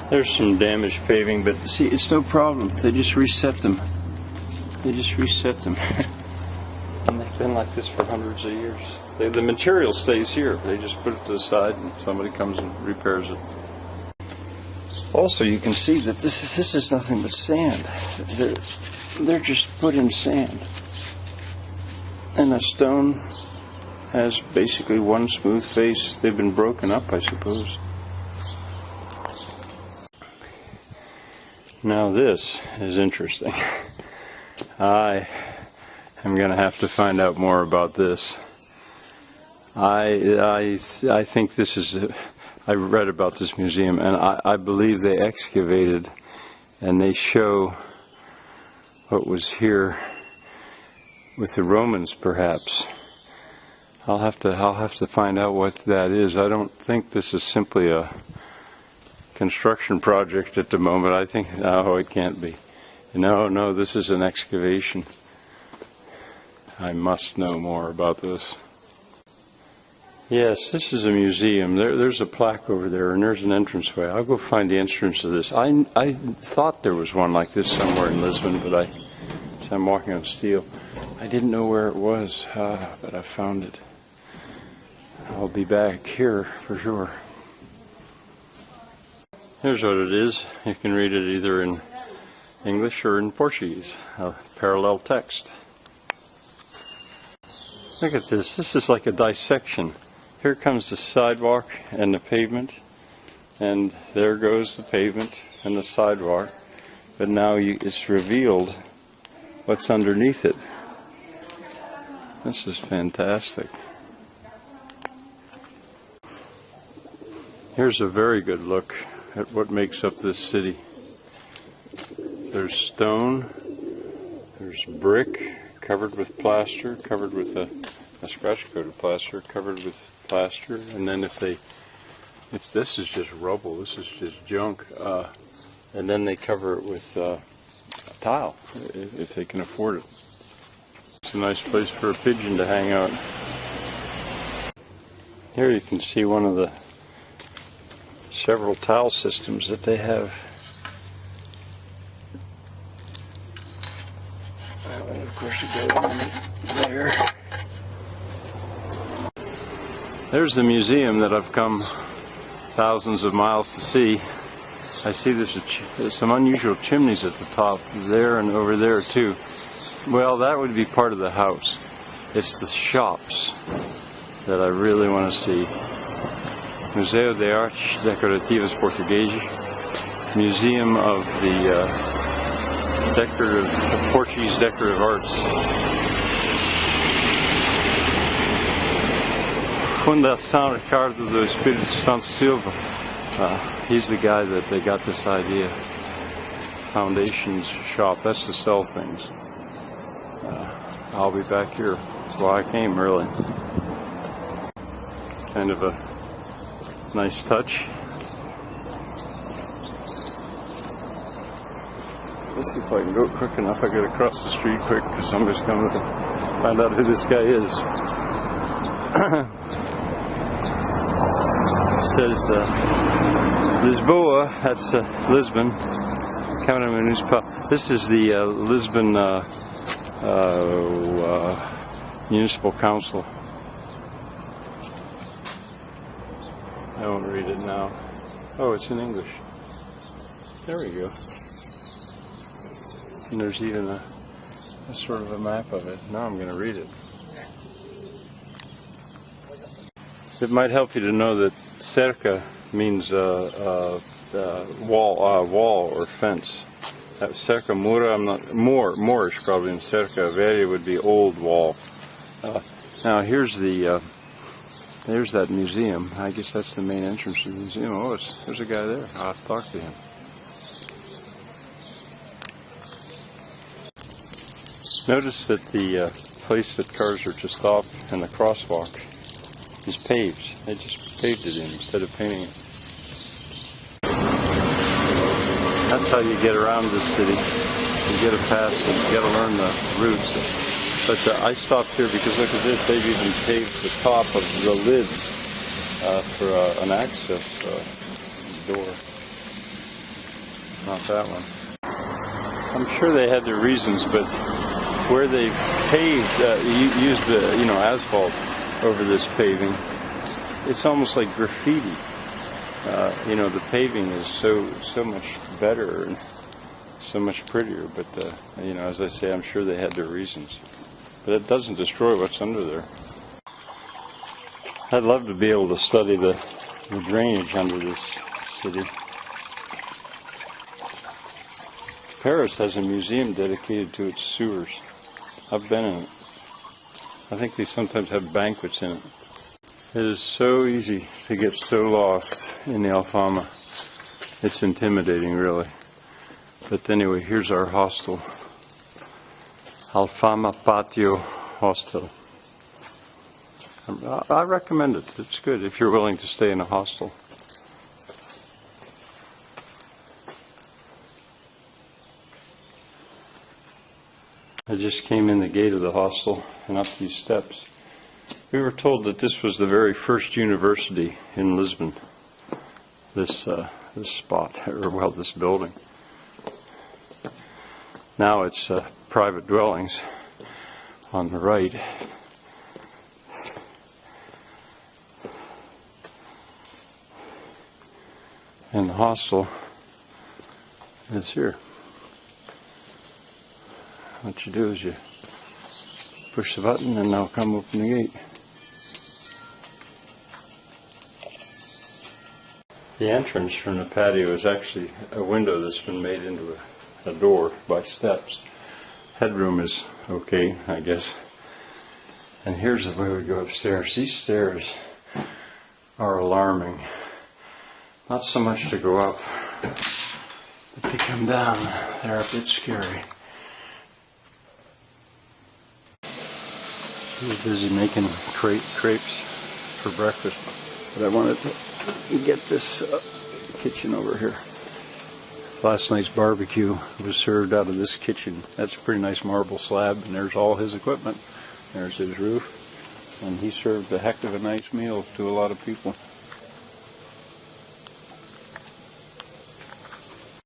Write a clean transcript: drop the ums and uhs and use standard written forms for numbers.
There's some damaged paving, but see, it's no problem. They just reset them. They just reset them. And they've been like this for hundreds of years. The material stays here. They just put it to the side and somebody comes and repairs it. Also, you can see that this is nothing but sand. They're just put in sand. And a stone has basically one smooth face. They've been broken up, I suppose. Now this is interesting. I am going to have to find out more about this. I think this is... I read about this museum, and I believe they excavated, and they show what was here with the Romans, perhaps. I'll have to find out what that is. I don't think this is simply a construction project at the moment. I think, no, it can't be. No, this is an excavation. I must know more about this. Yes, this is a museum. There's a plaque over there, and there's an entranceway. I'll go find the entrance to this. I thought there was one like this somewhere in Lisbon, but I'm walking on steel. I didn't know where it was, but I found it. I'll be back here for sure. Here's what it is. You can read it either in English or in Portuguese, a parallel text. Look at this. This is like a dissection. Here comes the sidewalk and the pavement, and there goes the pavement and the sidewalk, but now it's revealed what's underneath it. This is fantastic. Here's a very good look at what makes up this city. There's stone, there's brick covered with plaster, covered with a scratch-coated plaster, covered with plaster, and then if this is just rubble, this is just junk, and then they cover it with tile if they can afford it. It's a nice place for a pigeon to hang out. Here you can see one of the several tile systems that they have. And of course you go in there. There's the museum that I've come thousands of miles to see. I see there's some unusual chimneys at the top there and over there too. Well, that would be part of the house. It's the shops that I really want to see. Museu de Artes Decorativas Portuguesas, Museum of the Portuguese Decorative Arts. Fundação Ricardo do Espírito Santo Silva. He's the guy that they got this idea. Foundations shop, that's to sell things. I'll be back here. That's why I came, really. Kind of a nice touch. Let's see if I can go quick enough. I gotta cross the street quick because somebody's coming to find out who this guy is. It says Lisboa, that's Lisbon. This is the Lisbon Municipal Council. I won't read it now. Oh, it's in English. There we go. And there's even a sort of a map of it. Now I'm going to read it. It might help you to know that cerca means wall or fence. Cerca mura, I'm not Moorish probably, and cerca velha would be old wall. Now here's there's that museum. I guess that's the main entrance to the museum. Oh, there's a guy there. I'll have to talk to him. Notice that the place that cars are to stop and the crosswalk is paved. They just paved it in instead of painting it. That's how you get around this city. You get a pass and you got to learn the routes. But I stopped here because look at this. They've even paved the top of the lids for an access door. not that one. I'm sure they had their reasons, but where they paved, used asphalt over this paving, it's almost like graffiti. The paving is so much better and so much prettier, but as I say, I'm sure they had their reasons. But it doesn't destroy what's under there. I'd love to be able to study the drainage under this city. Paris has a museum dedicated to its sewers. I've been in it. I think they sometimes have banquets in it. It is so easy to get so lost in the Alfama. It's intimidating, really. But anyway, here's our hostel. Alfama Patio Hostel. I recommend it. It's good if you're willing to stay in a hostel. I just came in the gate of the hostel and up these steps. We were told that this was the very first university in Lisbon. This spot, or this building. Now it's private dwellings on the right. And the hostel is here. What you do is you push the button and they'll come open the gate. The entrance from the patio is actually a window that's been made into a door by steps. Headroom is okay, I guess. And here's the way we go upstairs. These stairs are alarming. Not so much to go up, but to come down. They're a bit scary. She was busy making crepes for breakfast, but I wanted to get this kitchen over here. Last night's barbecue was served out of this kitchen. That's a pretty nice marble slab, and there's all his equipment. There's his roof, and he served a heck of a nice meal to a lot of people.